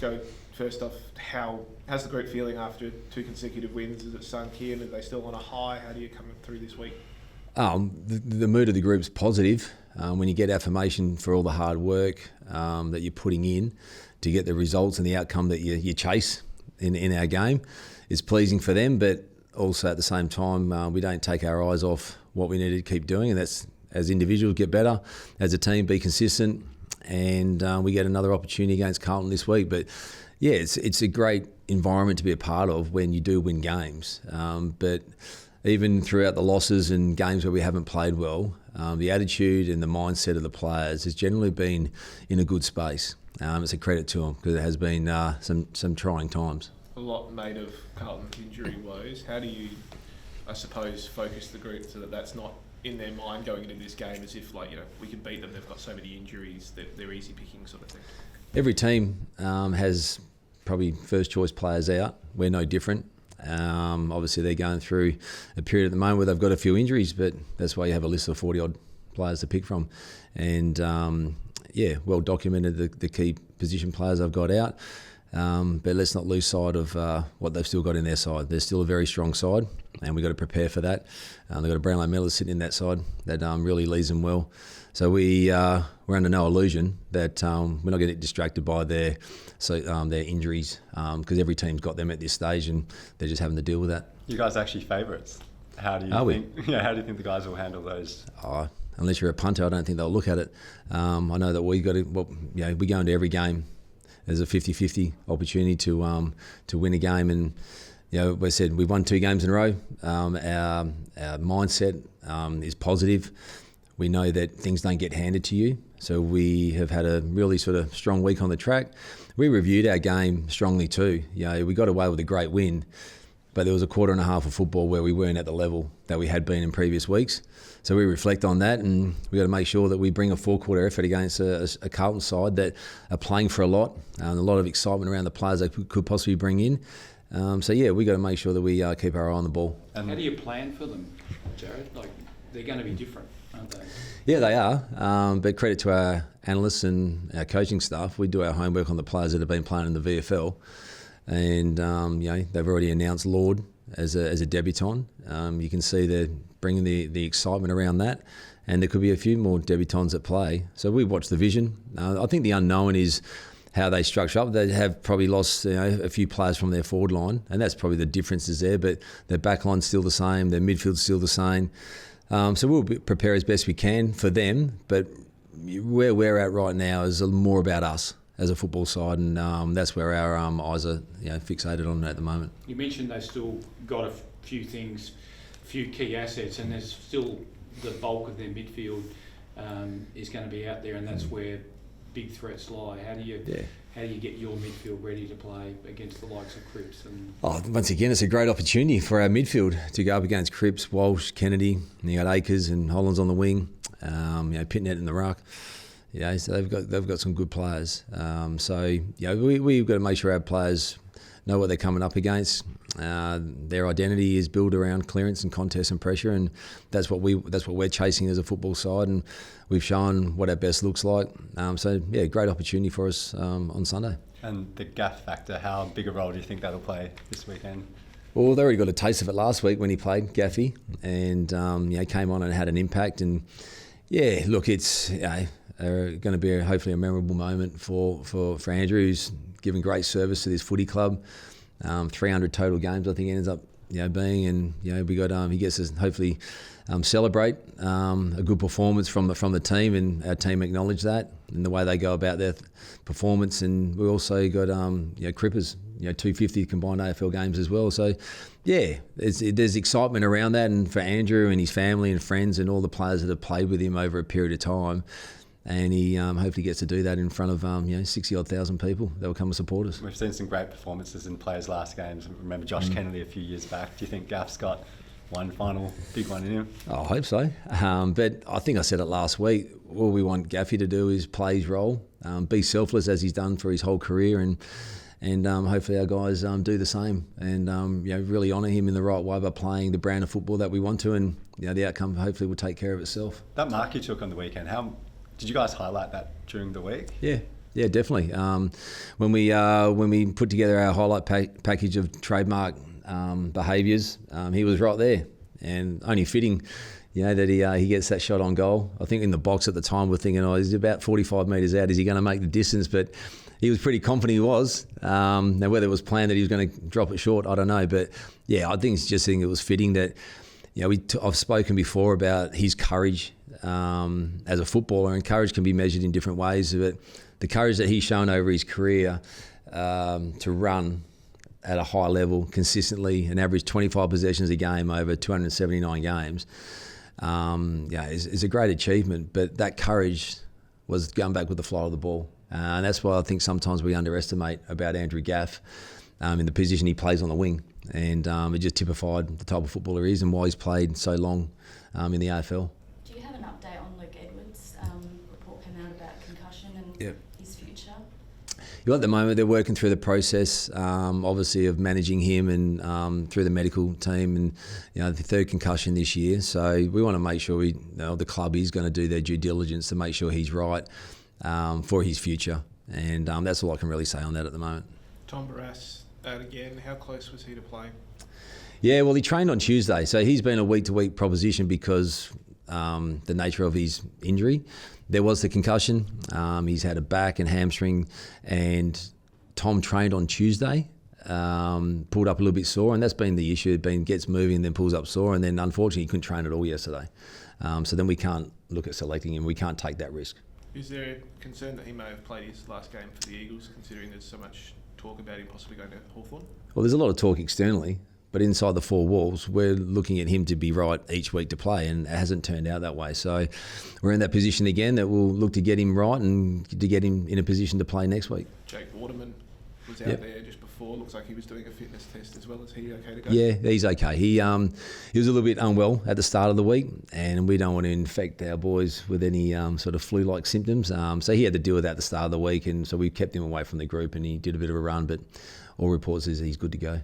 go first off, how's the group feeling after 2 consecutive wins? Is it sunk in? Are they still on a high? How do you come through this week? The mood of the group's positive. When you get affirmation for all the hard work that you're putting in to get the results and the outcome that you chase in our game, it's pleasing for them, but also at the same time, we don't take our eyes off what we need to keep doing, and that's, as individuals, get better, as a team, be consistent, and we get another opportunity against Carlton this week. But yeah, it's a great environment to be a part of when you do win games. But even throughout the losses and games where we haven't played well, the attitude and the mindset of the players has generally been in a good space. It's a credit to them because it has been some trying times. A lot made of Carlton's injury woes. How do you, I suppose, focus the group so that that's not in their mind going into this game as if, we can beat them, they've got so many injuries that they're easy picking sort of thing? Every team has probably first choice players out. We're no different. Obviously they're going through a period at the moment where they've got a few injuries, but that's why you have a list of 40 odd players to pick from. And well documented the key position players I've got out. But let's not lose sight of what they've still got in their side. They're still a very strong side, and we've got to prepare for that. They've got a Brownlow medalist sitting in that side that really leads them well. So we're under no illusion that we're not getting distracted by their injuries, because every team's got them at this stage, and they're just having to deal with that. You guys are actually favourites. How do you think? Yeah, how do you think the guys will handle those? Unless you're a punter, I don't think they'll look at it. I know that we go into every game. There's a 50-50 opportunity to win a game, and we said we've won 2 games in a row. Our mindset is positive. We know that things don't get handed to you, so we have had a really sort of strong week on the track. We reviewed our game strongly too. We got away with a great win, but there was a quarter and a half of football where we weren't at the level that we had been in previous weeks. So we reflect on that, and we got to make sure that we bring a 4-quarter effort against a Carlton side that are playing for a lot, and a lot of excitement around the players they could possibly bring in. We got to make sure that we keep our eye on the ball. How do you plan for them, Jarrad? They're going to be different, aren't they? Yeah, they are. But credit to our analysts and our coaching staff. We do our homework on the players that have been playing in the VFL. And they've already announced Lord as a debutant. You can see they're bringing the excitement around that, and there could be a few more debutants at play. So we watch the vision. I think the unknown is how they structure up. They have probably lost a few players from their forward line, and that's probably the differences there. But their back line's still the same, their midfield's still the same. So we'll prepare as best we can for them. But where we're at right now is more about us as a football side, and that's where our eyes are fixated on at the moment. You mentioned they've still got a few things, a few key assets, and there's still the bulk of their midfield is going to be out there, and that's where big threats lie. How do you get your midfield ready to play against the likes of Cripps? Once again, it's a great opportunity for our midfield to go up against Cripps, Walsh, Kennedy, and you got Akers and Hollands on the wing, Pitnet in the ruck. So they've got some good players. We've got to make sure our players know what they're coming up against. Their identity is built around clearance and contest and pressure, and that's what we're chasing as a football side. And we've shown what our best looks like. Great opportunity for us on Sunday. And the gaff factor, how big a role do you think that'll play this weekend? Well, they already got a taste of it last week when he played Gaffy, and came on and had an impact. And it's going to be hopefully a memorable moment for Andrew, who's given great service to this footy club. 300 total games, I think, he ends up being, and we got he gets to hopefully celebrate a good performance from the team, and our team acknowledge that in the way they go about their performance. And we also got Crippers, 250 combined AFL games as well. So there's excitement around that, and for Andrew and his family and friends and all the players that have played with him over a period of time. And he hopefully gets to do that in front of 60-odd thousand people that will come and support us. We've seen some great performances in players' last games. Remember Josh Kennedy a few years back. Do you think Gaff's got one final big one in him? I hope so. But I think I said it last week. All we want Gaffy to do is play his role, be selfless as he's done for his whole career, and hopefully our guys do the same, and really honour him in the right way by playing the brand of football that we want to, and the outcome hopefully will take care of itself. That mark you took on the weekend, did you guys highlight that during the week? Yeah, Yeah, definitely. When we put together our highlight package of trademark behaviours, he was right there, and only fitting, that he gets that shot on goal. I think in the box at the time we're thinking, he's about 45 metres out. Is he going to make the distance? But he was pretty confident he was. Now whether it was planned that he was going to drop it short, I don't know. But yeah, I think it was fitting that. I've spoken before about his courage as a footballer, and courage can be measured in different ways. But the courage that he's shown over his career to run at a high level consistently, an average 25 possessions a game over 279 games, is a great achievement. But that courage was going back with the flow of the ball. And that's why I think sometimes we underestimate about Andrew Gaff in the position he plays on the wing. And it just typified the type of footballer he is and why he's played so long in the AFL. Do you have an update on Luke Edwards' report came out about concussion and his future? At the moment, they're working through the process, obviously, of managing him and through the medical team, and the third concussion this year. So we want to make sure the club is going to do their due diligence to make sure he's right for his future, and that's all I can really say on that at the moment. Tom Barrass, out again. How close was he to playing? Yeah, well, he trained on Tuesday, so he's been a week-to-week proposition because the nature of his injury. There was the concussion. He's had a back and hamstring, and Tom trained on Tuesday, pulled up a little bit sore, and that's been the issue. Gets moving and then pulls up sore, and then unfortunately he couldn't train at all yesterday. So then we can't look at selecting him. We can't take that risk. Is there a concern that he may have played his last game for the Eagles, considering there's so much talk about him possibly going to Hawthorn? Well, there's a lot of talk externally, but inside the four walls, we're looking at him to be right each week to play, and it hasn't turned out that way. So we're in that position again that we'll look to get him right and to get him in a position to play next week. Jake Waterman was out there just before. Looks like he was doing a fitness test as well. Is he okay to go? Yeah, he's okay. He was a little bit unwell at the start of the week, and we don't want to infect our boys with any sort of flu-like symptoms. So he had to deal with that at the start of the week, and so we kept him away from the group, and he did a bit of a run, but all reports is he's good to go.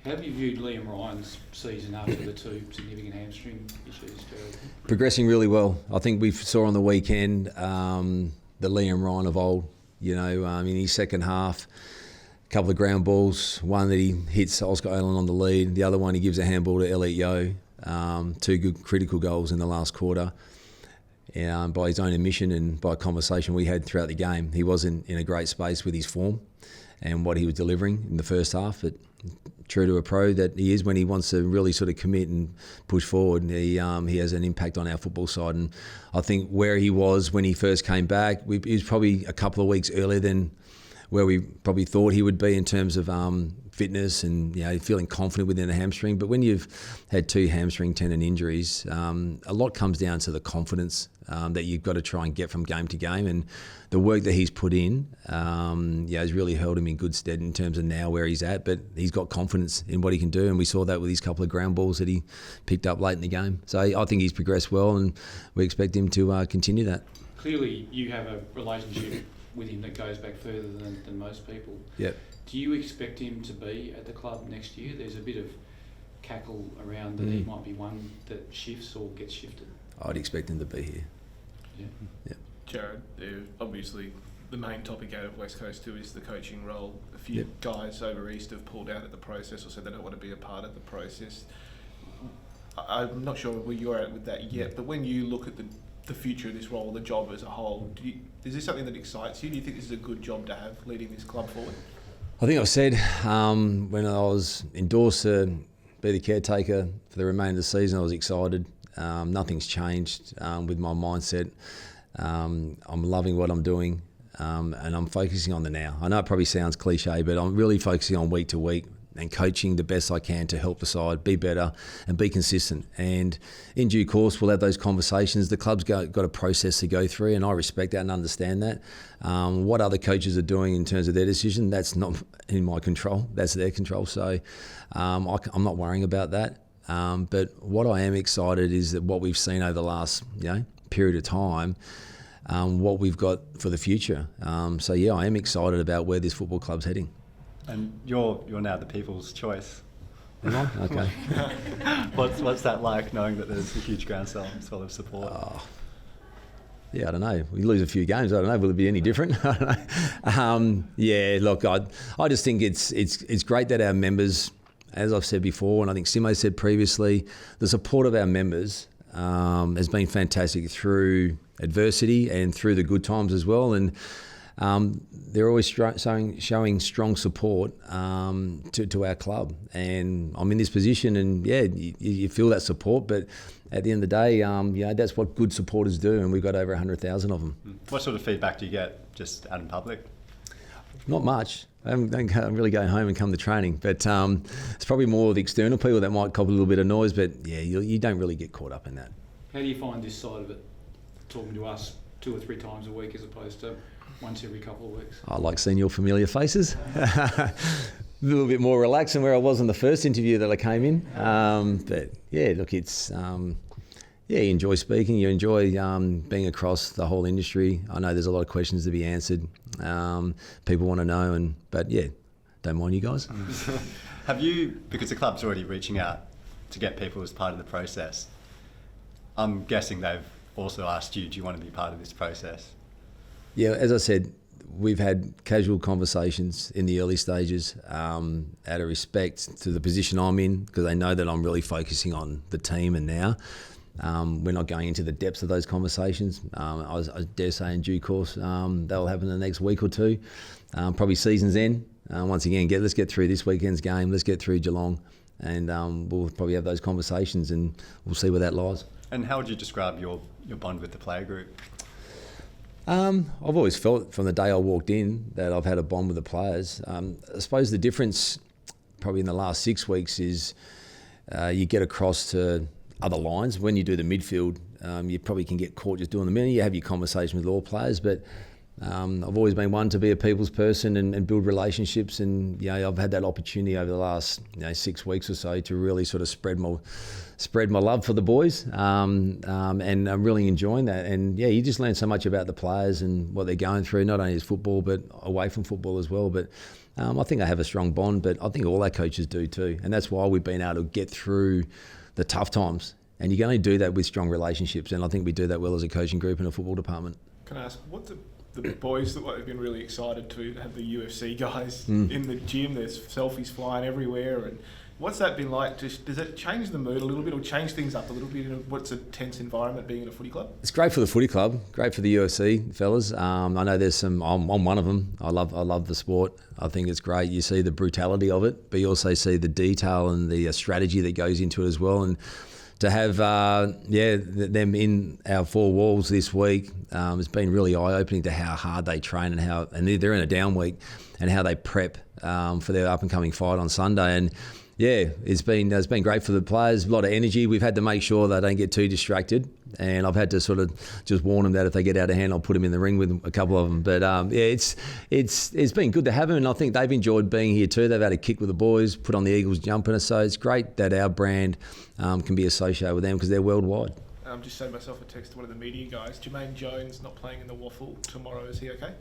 How have you viewed Liam Ryan's season after the two significant hamstring issues, Jarrad? Progressing really well. I think we saw on the weekend the Liam Ryan of old. In his second half, a couple of ground balls, one that he hits Oscar Allen on the lead, the other one he gives a handball to Elliot Yeo. Two good critical goals in the last quarter. By his own admission and by a conversation we had throughout the game, he wasn't in a great space with his form and what he was delivering in the first half. But true to a pro that he is, when he wants to really sort of commit and push forward, he has an impact on our football side. And I think where he was when he first came back, he was probably a couple of weeks earlier than where we probably thought he would be in terms of fitness and feeling confident within the hamstring. But when you've had two hamstring tendon injuries, a lot comes down to the confidence that you've got to try and get from game to game, and the work that he's put in has really held him in good stead in terms of now where he's at. But he's got confidence in what he can do, and we saw that with his couple of ground balls that he picked up late in the game. So I think he's progressed well, and we expect him to continue that. Clearly you have a relationship with him that goes back further than most people. Yep. Do you expect him to be at the club next year? There's a bit of cackle around that he might be one that shifts or gets shifted. I'd expect him to be here. Yeah. Jarrad, obviously the main topic out of West Coast too is the coaching role. A few guys over east have pulled out of the process or said they don't want to be a part of the process. I'm not sure where you're at with that yet, but when you look at the future of this role, the job as a whole, is this something that excites you? Do you think this is a good job to have, leading this club forward? I think I've said when I was endorsed to be the caretaker for the remainder of the season, I was excited. Nothing's changed with my mindset. I'm loving what I'm doing, and I'm focusing on the now. I know it probably sounds cliche, but I'm really focusing on week to week and coaching the best I can to help the side be better and be consistent. And in due course, we'll have those conversations. The club's got a process to go through, and I respect that and understand that. What other coaches are doing in terms of their decision, that's not in my control. That's their control. So I'm not worrying about that. But what I am excited is that what we've seen over the last period of time, what we've got for the future. I am excited about where this football club's heading. And you're now the people's choice. Am I? Okay. What's that like, knowing that there's a huge groundswell of support? Yeah, I don't know. We lose a few games. I don't know. Will it be any different? I don't know. Yeah, look, I just think it's great that our members, as I've said before, and I think Simo said previously, the support of our members has been fantastic through adversity and through the good times as well. And they're always showing strong support to our club. And I'm in this position, and yeah, you feel that support, but at the end of the day, that's what good supporters do, and we've got over 100,000 of them. What sort of feedback do you get just out in public? Not much. I don't really go home and come to training, but it's probably more the external people that might cop a little bit of noise, but yeah, you don't really get caught up in that. How do you find this side of it, talking to us 2 or 3 times a week as opposed to once every couple of weeks? I like seeing your familiar faces. A little bit more relaxed than where I was in the first interview that I came in. But yeah, look, it's you enjoy speaking, you enjoy being across the whole industry. I know there's a lot of questions to be answered. People want to know, but yeah, don't mind you guys. Have you, because the club's already reaching out to get people as part of the process, I'm guessing they've also asked you, do you want to be part of this process? Yeah, as I said, we've had casual conversations in the early stages out of respect to the position I'm in, because they know that I'm really focusing on the team and now. We're not going into the depths of those conversations. I dare say in due course that'll happen in the next week or two, probably season's end. Once again, let's get through this weekend's game, let's get through Geelong, and we'll probably have those conversations and we'll see where that lies. And how would you describe your bond with the player group? I've always felt from the day I walked in that I've had a bond with the players. I suppose the difference probably in the last 6 weeks is you get across to other lines. When you do the midfield, you probably can get caught just doing the middle. You have your conversation with all players, but I've always been one to be a people's person and build relationships. And I've had that opportunity over the last 6 weeks or so to really sort of spread my love for the boys, and I'm really enjoying that. And yeah, you just learn so much about the players and what they're going through, not only as football but away from football as well. But I think I have a strong bond, but I think all our coaches do too, and that's why we've been able to get through the tough times. And you can only do that with strong relationships, and I think we do that well as a coaching group and a football department. Can I ask, what the boys look like? They've been really excited to have the UFC guys in the gym. There's selfies flying everywhere, and what's that been like? Does it change the mood a little bit or change things up a little bit? What's a tense environment being in a footy club? It's great for the footy club, great for the UFC fellas. I know there's some, I'm one of them. I love the sport. I think it's great. You see the brutality of it, but you also see the detail and the strategy that goes into it as well. And to have them in our 4 walls this week has been really eye-opening to how hard they train and they're in a down week and how they prep for their up-and-coming fight on Sunday. And yeah, it's been great for the players. A lot of energy. We've had to make sure they don't get too distracted, and I've had to sort of just warn them that if they get out of hand, I'll put them in the ring with a couple of them. But it's been good to have them, and I think they've enjoyed being here too. They've had a kick with the boys, put on the Eagles jumper, so it's great that our brand can be associated with them because they're worldwide. Just sent myself a text to one of the media guys. Jermaine Jones not playing in the Waffle tomorrow. Is he okay?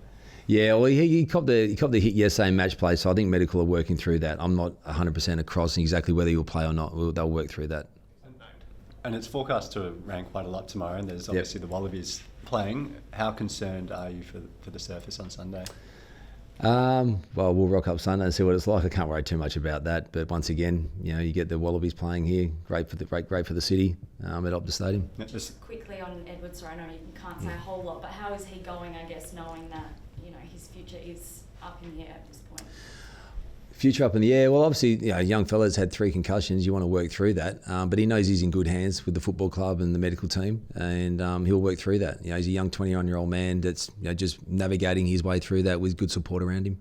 Yeah, well, he copped the hit yesterday in match play, so I think medical are working through that. I'm not 100% across exactly whether he'll play or not. They'll work through that. And it's forecast to rain quite a lot tomorrow, and there's obviously the Wallabies playing. How concerned are you for the surface on Sunday? Well, we'll rock up Sunday and see what it's like. I can't worry too much about that. But once again, you get the Wallabies playing here. Great for the city at Optus Stadium. Just quickly on Edward, sorry, I know you can't say a whole lot, but how is he going? I guess knowing that his future is up in the air at this point. Future up in the air. Well, obviously, young fella's had 3 concussions. You want to work through that, but he knows he's in good hands with the football club and the medical team, and he'll work through that. He's a young 21-year-old man that's just navigating his way through that with good support around him.